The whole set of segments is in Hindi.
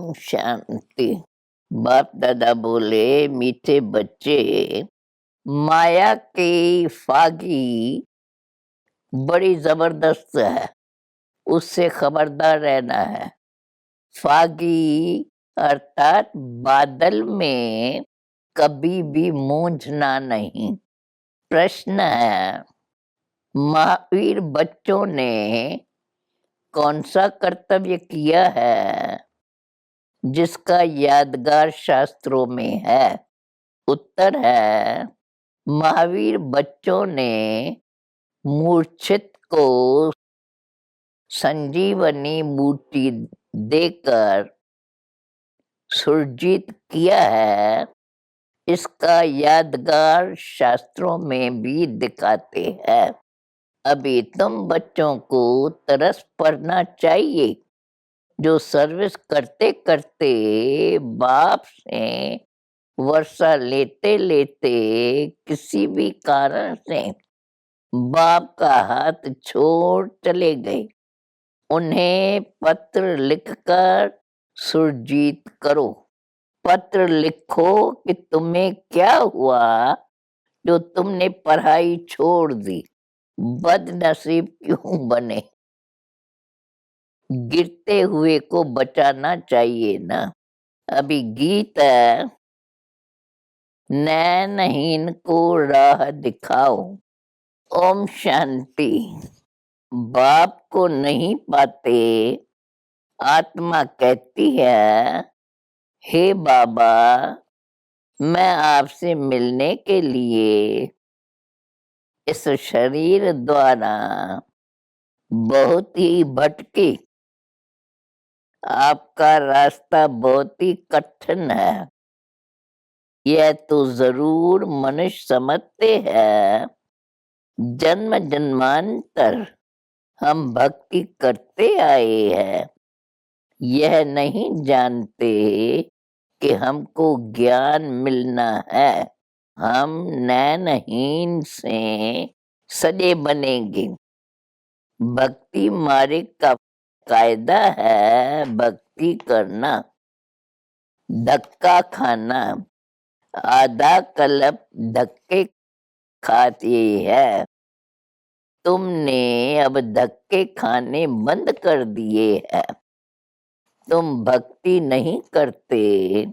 ओम शांति। बाप दादा बोले, मीठे बच्चे, माया की फागी बड़ी जबरदस्त है, उससे खबरदार रहना है। फागी अर्थात बादल में कभी भी मूंझना नहीं। प्रश्न है, महावीर बच्चों ने कौन सा कर्तव्य किया है जिसका यादगार शास्त्रों में है? उत्तर है, महावीर बच्चों ने मूर्छित को संजीवनी बूटी देकर सुरजीत किया है। इसका यादगार शास्त्रों में भी दिखाते हैं। अभी तुम बच्चों को तरस पड़ना चाहिए, जो सर्विस करते करते बाप से वर्षा लेते लेते किसी भी कारण से बाप का हाथ छोड़ चले गए, उन्हें पत्र लिखकर सुरजीत करो। पत्र लिखो कि तुम्हें क्या हुआ जो तुमने पढ़ाई छोड़ दी, बदनसीब क्यों बने। गिरते हुए को बचाना चाहिए ना। अभी गीत है, नैनहीन को राह दिखाओ। ओम शांति। बाप को नहीं पाते, आत्मा कहती है, हे बाबा, मैं आपसे मिलने के लिए इस शरीर द्वारा बहुत ही भटकी। आपका रास्ता बहुत ही कठिन है, यह तो जरूर मनुष्य समझते हैं। जन्म जन्मांतर हम भक्ति करते आए हैं, यह नहीं जानते कि हमको ज्ञान मिलना है। हम नैनहीन से सजे बनेंगे। भक्ति मार्ग का कायदा है भक्ति करना, धक्का खाना। आधा कल्प धक्के खाती है। तुमने अब धक्के खाने बंद कर दिए हैं। तुम भक्ति नहीं करते,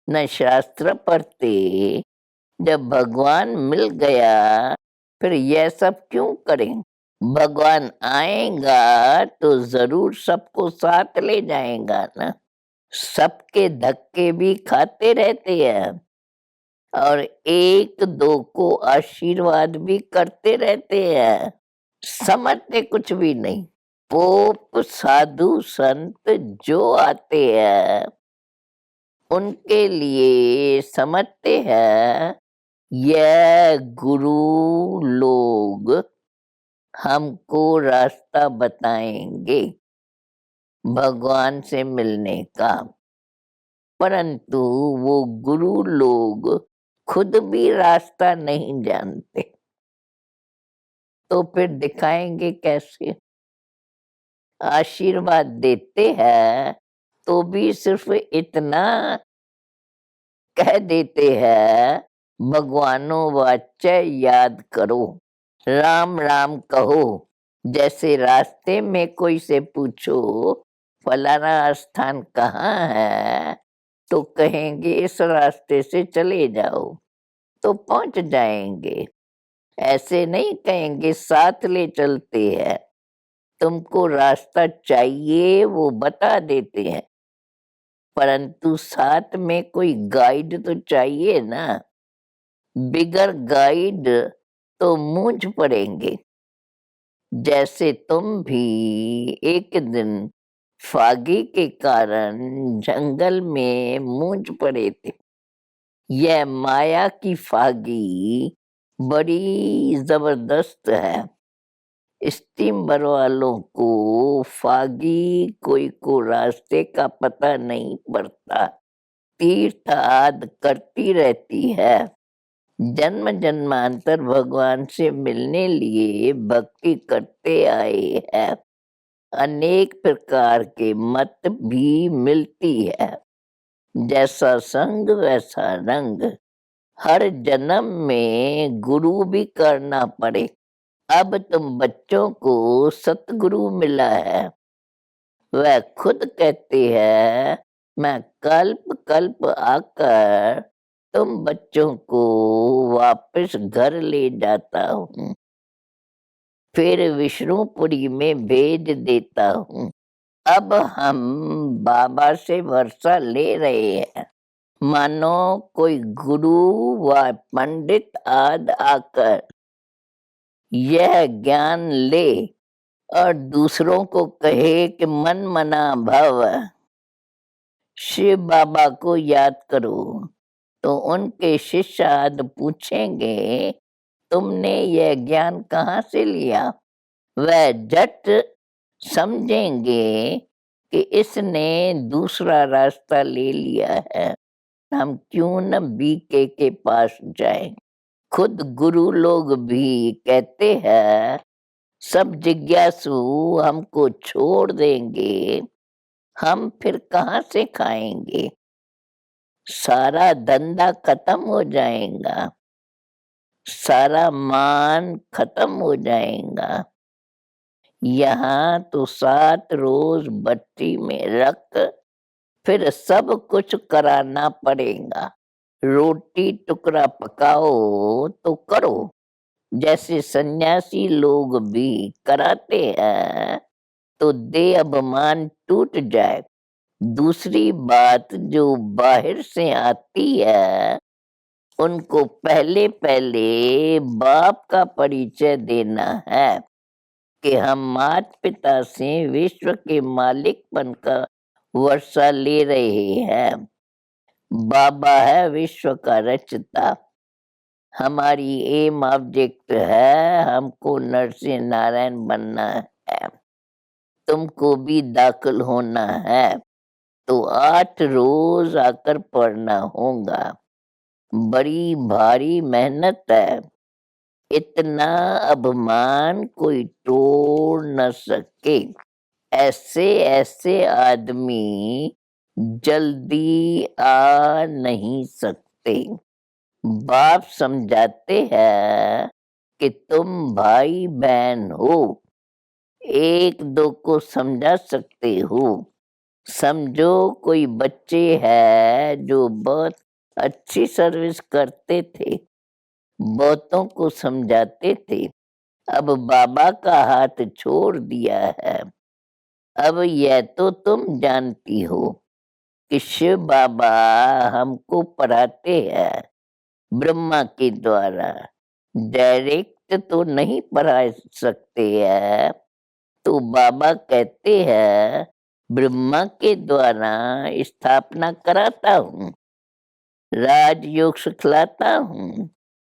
न शास्त्र पढ़ते। जब भगवान मिल गया फिर यह सब क्यों करें? भगवान आएगा तो जरूर सबको साथ ले जाएगा ना। सबके धक्के भी खाते रहते हैं और एक दो को आशीर्वाद भी करते रहते हैं, समझते कुछ भी नहीं। पोप साधु संत जो आते हैं उनके लिए समझते हैं यह गुरु लोग हमको रास्ता बताएंगे भगवान से मिलने का, परंतु वो गुरु लोग खुद भी रास्ता नहीं जानते, तो फिर दिखाएंगे कैसे? आशीर्वाद देते हैं तो भी सिर्फ इतना कह देते हैं, भगवानो वाच्य याद करो, राम राम कहो। जैसे रास्ते में कोई से पूछो फलाना स्थान कहाँ है, तो कहेंगे इस रास्ते से चले जाओ तो पहुंच जाएंगे। ऐसे नहीं कहेंगे साथ ले चलते हैं, तुमको रास्ता चाहिए वो बता देते हैं, परंतु साथ में कोई गाइड तो चाहिए ना। बिगर गाइड तो मूंझ पड़ेंगे। जैसे तुम भी एक दिन फागी के कारण जंगल में मूंझ पड़े थे। यह माया की फागी बड़ी जबरदस्त है। स्टीमर वालों को फागी कोई को रास्ते का पता नहीं पड़ता, तीर्थ आद करती रहती है। जन्म जन्मांतर भगवान से मिलने लिए भक्ति करते आए हैं। अनेक प्रकार के मत भी मिलती है। जैसा संग वैसा रंग, हर जन्म में गुरु भी करना पड़े। अब तुम बच्चों को सतगुरु मिला है, वह खुद कहती है मैं कल्प कल्प आकर तुम बच्चों को वापस घर ले जाता हूँ, फिर विष्णुपुरी में भेज देता हूँ। अब हम बाबा से वर्षा ले रहे हैं, मानो कोई गुरु व पंडित आदि आकर यह ज्ञान ले और दूसरों को कहे कि मन मना भव, शिव बाबा को याद करो। तो उनके शिष्य आदि पूछेंगे तुमने यह ज्ञान कहाँ से लिया? वह झट समझेंगे कि इसने दूसरा रास्ता ले लिया है, हम क्यों न बीके के पास जाएं। खुद गुरु लोग भी कहते हैं सब जिज्ञासु हमको छोड़ देंगे, हम फिर कहाँ से खाएंगे, सारा धंधा खत्म हो जाएगा, सारा मान खत्म हो जाएगा। यहाँ तो 7 रोज भट्टी में रख फिर सब कुछ कराना पड़ेगा। रोटी टुकड़ा पकाओ तो करो, जैसे सन्यासी लोग भी कराते हैं, तो दे अभिमान टूट जाए। दूसरी बात जो बाहर से आती है उनको पहले पहले बाप का परिचय देना है कि हम माता पिता से विश्व के मालिकपन का वर्षा ले रहे हैं। बाबा है विश्व का रचता, हमारी एम ऑब्जेक्ट है, हमको नरसिंह नारायण बनना है। तुमको भी दाखिल होना है तो 8 रोज आकर पढ़ना होगा। बड़ी भारी मेहनत है, इतना अभिमान कोई तोड़ न सके। ऐसे ऐसे आदमी जल्दी आ नहीं सकते। बाप समझाते हैं कि तुम भाई बहन हो, एक दो को समझा सकते हो। समझो कोई बच्चे हैं जो बहुत अच्छी सर्विस करते थे, बहुतों को समझाते थे, अब बाबा का हाथ छोड़ दिया है। अब यह तो तुम जानती हो कि शिव बाबा हमको पढ़ाते हैं ब्रह्मा के द्वारा, डायरेक्ट तो नहीं पढ़ा सकते हैं। तो बाबा कहते हैं ब्रह्मा के द्वारा स्थापना कराता हूँ, राजयोग सिखलाता हूँ।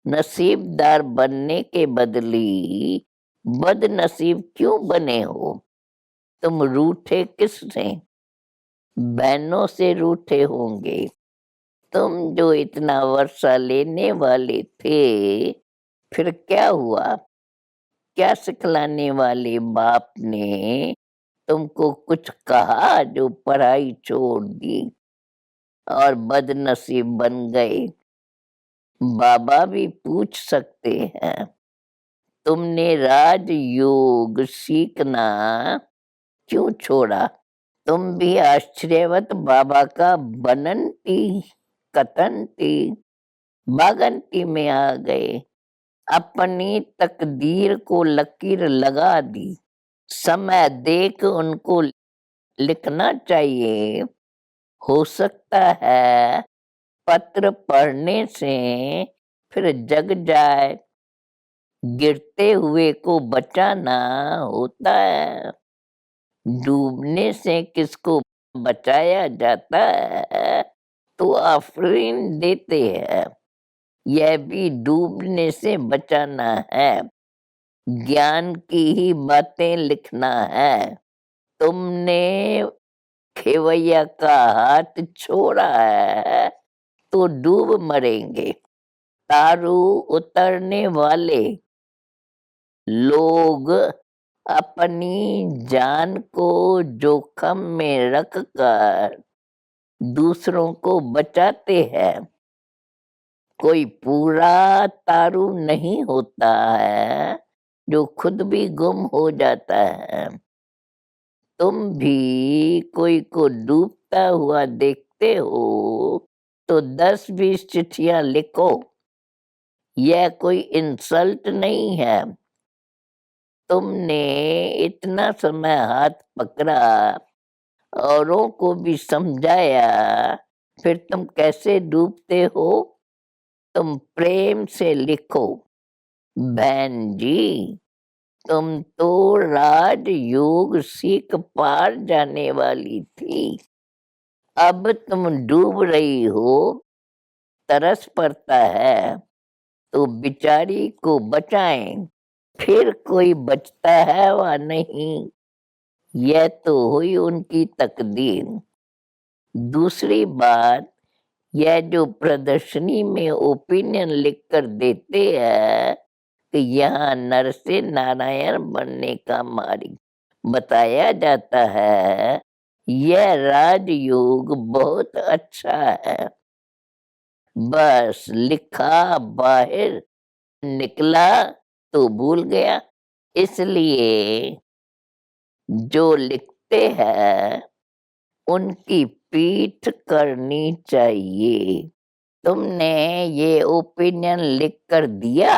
नसीबदार बनने के बदली बदनसीब क्यों बने हो? तुम रूठे किससे? बहनों से रूठे होंगे। तुम जो इतना वर्षा लेने वाले थे, फिर क्या हुआ? क्या सिखलाने वाले बाप ने तुमको कुछ कहा जो पढ़ाई छोड़ दी और बदनसीब बन गए? बाबा भी पूछ सकते हैं तुमने राजयोग सीखना क्यों छोड़ा? तुम भी आश्चर्यवत बाबा का बनंती कथनती बागंती में आ गए, अपनी तकदीर को लकीर लगा दी। समय देख उनको लिखना चाहिए, हो सकता है पत्र पढ़ने से फिर जग जाए। गिरते हुए को बचाना होता है, डूबने से किसको बचाया जाता है तो आफरीन देते हैं। यह भी डूबने से बचाना है, ज्ञान की ही बातें लिखना है। तुमने खेवैया का हाथ छोड़ा है तो डूब मरेंगे। तारू उतरने वाले लोग अपनी जान को जोखम में रखकर दूसरों को बचाते हैं। कोई पूरा तारू नहीं होता है जो खुद भी गुम हो जाता है। तुम भी कोई को डूबता हुआ देखते हो तो 10-20 चिट्ठियां लिखो। यह कोई इंसल्ट नहीं है। तुमने इतना समय हाथ पकड़ा, औरों को भी समझाया, फिर तुम कैसे डूबते हो? तुम प्रेम से लिखो, बहन जी, तुम तो राजयोग सीख पार जाने वाली थी। अब तुम डूब रही हो, तरस पड़ता है तो बेचारी को बचाएं। फिर कोई बचता है व नहीं, यह तो हुई उनकी तकदीर। दूसरी बात, यह जो प्रदर्शनी में ओपिनियन लिखकर देते हैं कि यहाँ नर से नारायण बनने का मार्ग बताया जाता है, यह राजयोग बहुत अच्छा है। बस लिखा बाहर निकला तो भूल गया। इसलिए जो लिखते हैं उनकी पीठ करनी चाहिए। तुमने ये ओपिनियन लिख कर दिया,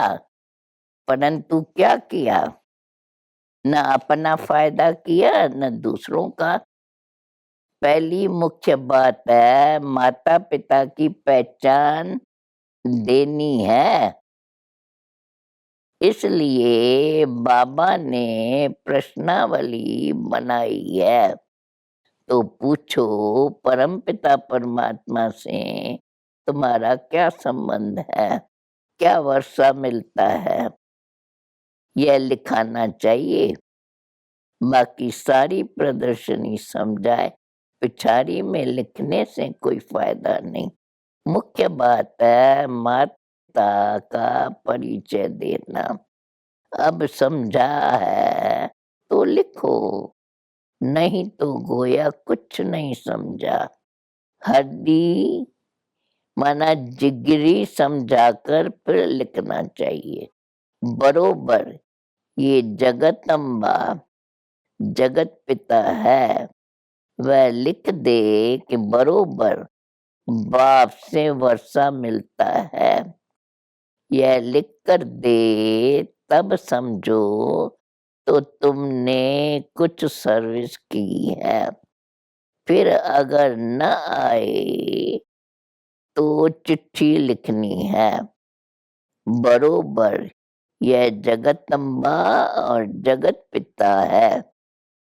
परंतु क्या किया? न अपना फायदा किया न दूसरों का। पहली मुख्य बात है, माता पिता की पहचान देनी है। इसलिए बाबा ने प्रश्नावली बनाई है। तो पूछो, परमपिता परमात्मा से तुम्हारा क्या संबंध है? क्या वर्षा मिलता है? यह लिखाना चाहिए। बाकी सारी प्रदर्शनी समझाए, पिछाड़ी में लिखने से कोई फायदा नहीं। मुख्य बात है माता का परिचय देना। अब समझा है तो लिखो, नहीं तो गोया कुछ नहीं समझा। हड्डी माना जिगरी समझाकर फिर लिखना चाहिए। बरोबर ये जगतम्बा जगत पिता है, वह लिख दे कि बरोबर बाप से वर्षा मिलता है। यह लिख कर दे तब समझो तो तुमने कुछ सर्विस की है। फिर अगर न आए तो चिट्ठी लिखनी है। बरोबर यह जगतम्बा और जगत पिता है,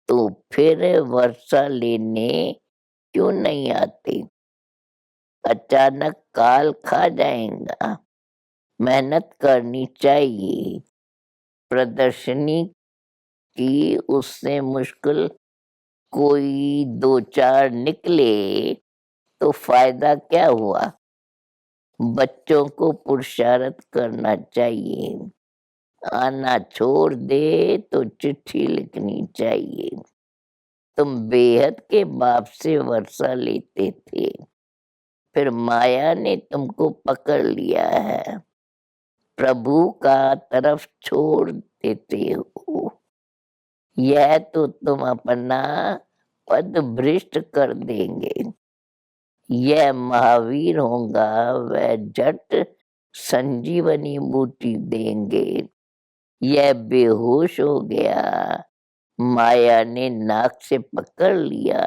तो फिर वर्षा लेने क्यों नहीं आते? अचानक काल खा जाएगा। मेहनत करनी चाहिए। प्रदर्शनी की उससे मुश्किल कोई 2-4 निकले तो फायदा क्या हुआ? बच्चों को पुरुषार्थ करना चाहिए। आना छोड़ दे तो चिट्ठी लिखनी चाहिए। तुम बेहद के बाप से वर्षा लेते थे, फिर माया ने तुमको पकड़ लिया है। प्रभु का तरफ छोड़ देते हो। यह तो तुम अपना पद भ्रष्ट कर देंगे। यह महावीर होगा, वह झट संजीवनी बूटी देंगे। यह बेहोश हो गया, माया ने नाक से पकड़ लिया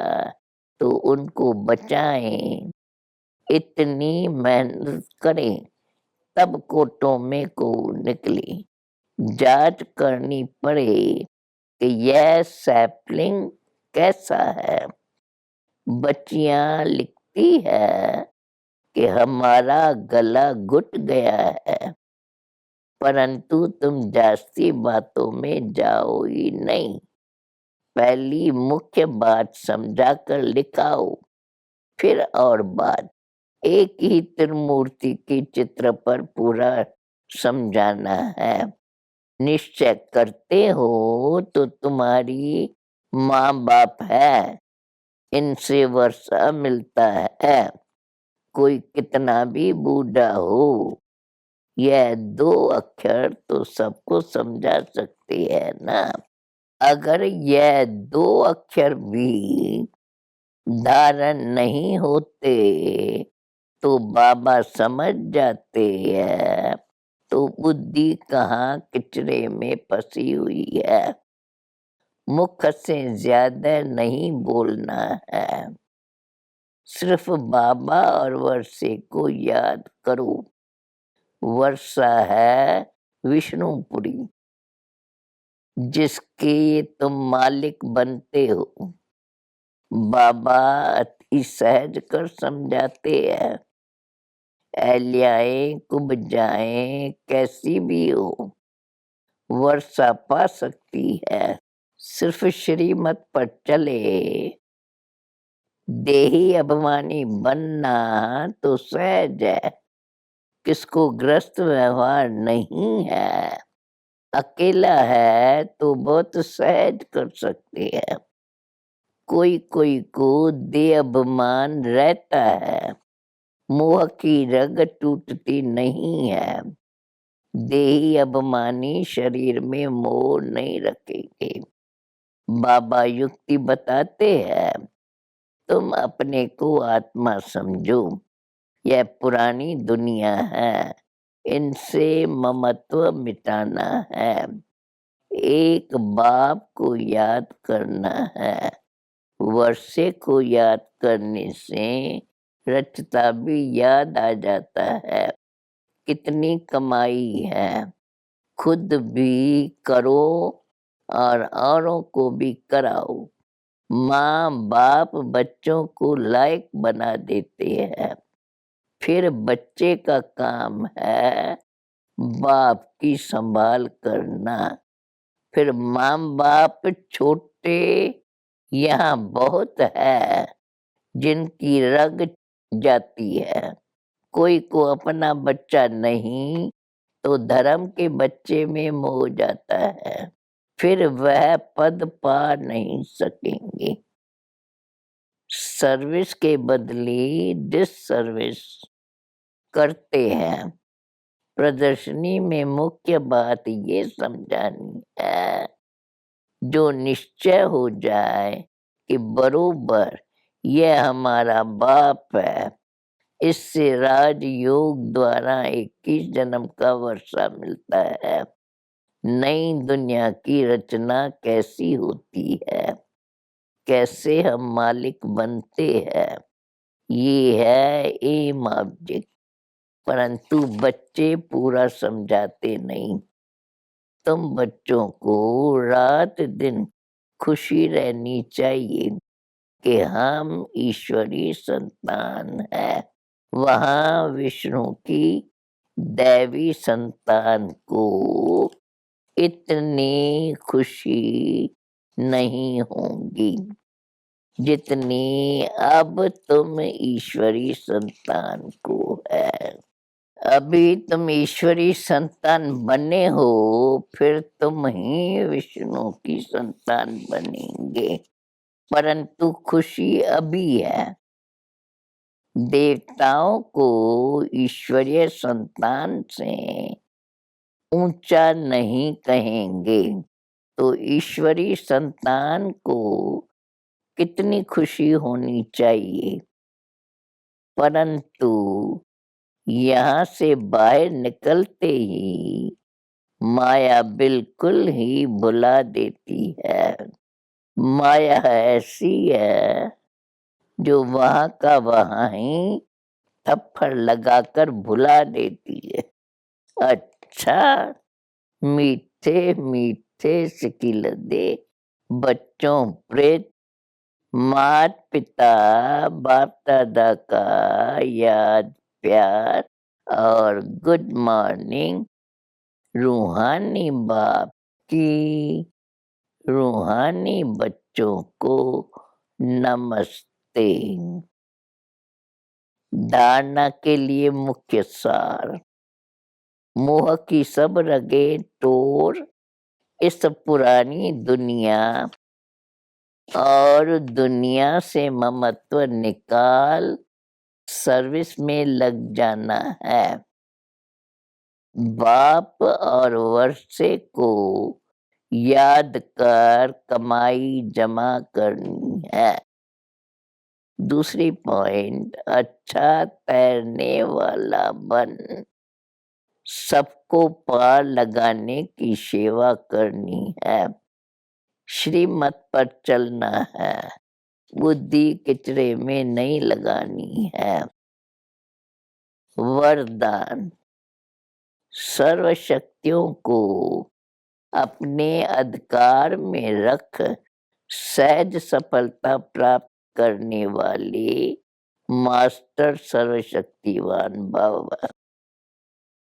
तो उनको बचाएं। इतनी मेहनत करें तब कोटों में को निकले। जांच करनी पड़े कि यह सैपलिंग कैसा है। बच्चियां लिखती है कि हमारा गला घुट गया है, परंतु तुम जास्ती बातों में जाओ ही नहीं। पहली मुख्य बात समझा कर लिखाओ, फिर और बात। एक ही त्रिमूर्ति के चित्र पर पूरा समझाना है। निश्चय करते हो तो तुम्हारी माँ-बाप है, इनसे वर्षा मिलता है। कोई कितना भी बूढ़ा हो, यह 2 अक्षर तो सबको समझा सकती है ना। अगर यह 2 अक्षर भी धारण नहीं होते, तो बाबा समझ जाते हैं, तो बुद्धि कहाँ किचरे में फँसी हुई है। मुख से ज़्यादा नहीं बोलना है, सिर्फ बाबा और वर्षे को याद करो। वर्षा है विष्णुपुरी, जिसके तुम मालिक बनते हो। बाबा अति सहज कर समझाते हैं। अहल्याएँ कुब जाएँ कैसी भी हो, वर्षा पा सकती है। सिर्फ श्रीमत पर चले, देही अभिमानी बनना तो सहज है, किसको ग्रस्त व्यवहार नहीं है। अकेला है तो बहुत सहज कर सकते हैं। कोई को देह अभिमान रहता है, मोह की रग टूटती नहीं है। देही अभिमानी शरीर में मोह नहीं रखेंगे। बाबा युक्ति बताते हैं, तुम अपने को आत्मा समझो, यह पुरानी दुनिया है, इनसे ममत्व मिटाना है। एक बाप को याद करना है, वर्षे को याद करने से रचता भी याद आ जाता है। कितनी कमाई है, खुद भी करो और औरों को भी कराओ। माँ-बाप बच्चों को लायक बना देते हैं, फिर बच्चे का काम है बाप की संभाल करना। फिर माँ-बाप छोटे यहाँ बहुत है, जिनकी रग जाती है। कोई को अपना बच्चा नहीं तो धर्म के बच्चे में मोह जाता है, फिर वह पद पा नहीं सकेंगे। सर्विस के बदले डिससर्विस करते हैं। प्रदर्शनी में मुख्य बात ये समझानी है, जो निश्चय हो जाए कि बरोबर यह हमारा बाप है, इससे राजयोग द्वारा 21 जन्म का वर्षा मिलता है। नई दुनिया की रचना कैसी होती है, कैसे हम मालिक बनते हैं, ये है एम ऑब्जेक्ट। परंतु बच्चे पूरा समझाते नहीं। तुम बच्चों को रात दिन खुशी रहनी चाहिए कि हम ईश्वरी संतान हैं। वहाँ विष्णु की दैवी संतान को इतनी खुशी नहीं होगी, जितनी अब तुम ईश्वरी संतान को है। अभी तुम ईश्वरी संतान बने हो, फिर तुम ही विष्णु की संतान बनेंगे। परंतु खुशी अभी है। देवताओं को ईश्वरीय संतान से ऊंचा नहीं कहेंगे, तो ईश्वरी संतान को कितनी खुशी होनी चाहिए। परंतु यहाँ से बाहर निकलते ही माया बिल्कुल ही भुला देती है। माया ऐसी है जो वहाँ का वहाँ ही थप्पड़ लगाकर भुला देती है। अच्छा, मीठे मीठे सिकिलदे बच्चों प्रेत मात पिता बाप दादा का याद प्यार और गुड मॉर्निंग रूहानी बाप की रूहानी बच्चों को नमस्ते। धारणा के लिए मुख्य सार मोह की सब रगे तोड़ इस पुरानी दुनिया और दुनिया से ममत्व निकाल सर्विस में लग जाना है। बाप और वर्षे को याद कर कमाई जमा करनी है। दूसरी पॉइंट, अच्छा तैरने वाला बन सबको पार लगाने की सेवा करनी है। श्रीमत पर चलना है, बुद्धि किचरे में नहीं लगानी है। वरदान, सर्व शक्तियों को अपने अधिकार में रख सहज सफलता प्राप्त करने वाले मास्टर सर्वशक्तिवान बाबा।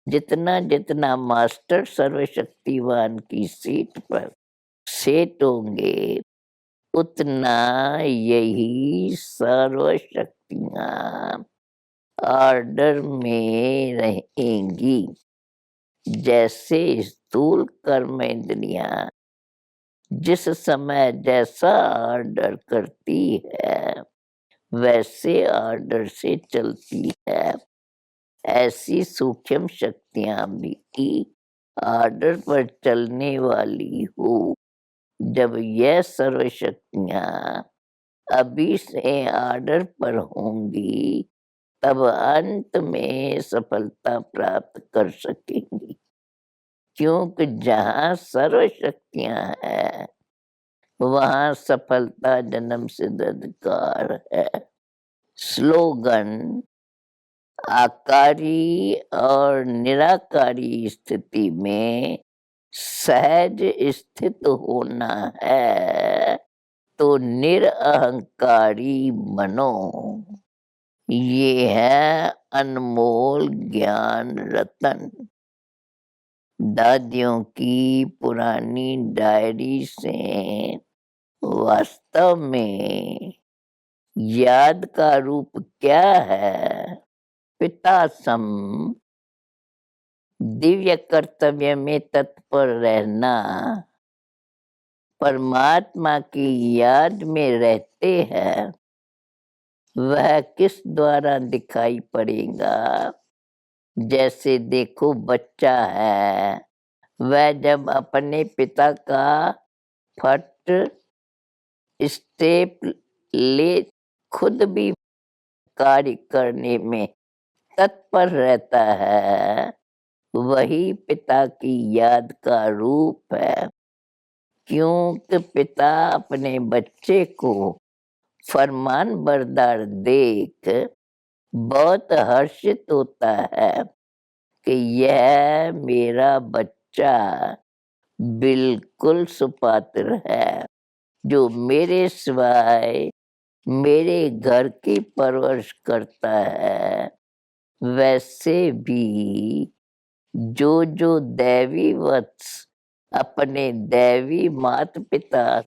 जितना जितना मास्टर सर्वशक्तिवान की सीट पर सेट होंगे उतना यही सर्व शक्तियां ऑर्डर में रहेंगी। जैसे स्थूल कर्म इंद्रियां जिस समय जैसा ऑर्डर करती है वैसे ऑर्डर से चलती है, ऐसी सूक्ष्म शक्तियां भी ऑर्डर पर चलने वाली हो। जब यह सर्व शक्तियां अभी से ऑर्डर पर होंगी तब अंत में सफलता प्राप्त कर सकेंगी, क्योंकि जहाँ सर्व शक्तियां हैं वहाँ सफलता जन्म सिद्ध अधिकार है। स्लोगन, आकारी और निराकारी स्थिति में सहज स्थित होना है तो निरअहंकारी बनो। ये है अनमोल ज्ञान रतन। दादियों की पुरानी डायरी से वास्तव में याद का रूप क्या है? पिता सम दिव्य कर्तव्य में तत्पर रहना, परमात्मा की याद में रहते हैं। वह किस द्वारा दिखाई पड़ेगा? जैसे देखो बच्चा है, वह जब अपने पिता का फट स्टेप ले खुद भी कार्य करने में तत्पर रहता है, वही पिता की याद का रूप है। क्योंकि पिता अपने बच्चे को फरमान बरदार देख बहुत हर्षित होता है कि यह मेरा बच्चा बिल्कुल सुपात्र है, जो मेरे सिवाय मेरे घर की परवरिश करता है। वैसे भी जो दैवी वत्स अपने दैवी माता पिता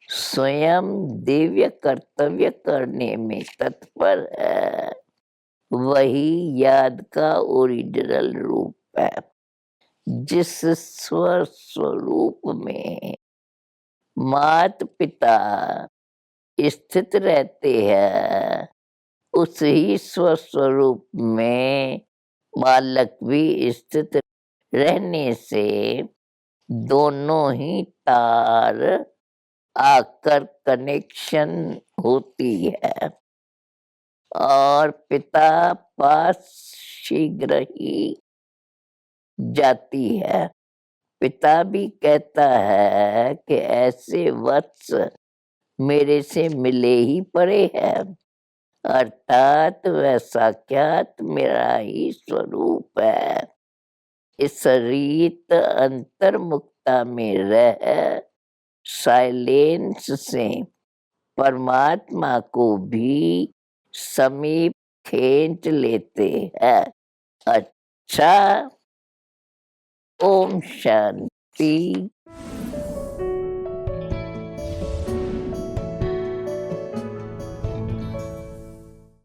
स्वयं दिव्य कर्तव्य करने में तत्पर है, वही याद का ओरिजिनल रूप है। जिस स्वरूप में माता पिता स्थित रहते हैं उस ही स्वस्वरूप में बालक भी स्थित रहने से दोनों ही तार आकर कनेक्शन होती है और पिता पास शीघ्र ही जाती है। पिता भी कहता है कि ऐसे वत्स मेरे से मिले ही पड़े हैं, अर्थात वह साक्षात मेरा ही स्वरूप है। इस रीत अंतर्मुखता में रह साइलेंस से परमात्मा को भी समीप खींच लेते हैं। अच्छा, ओम शांति।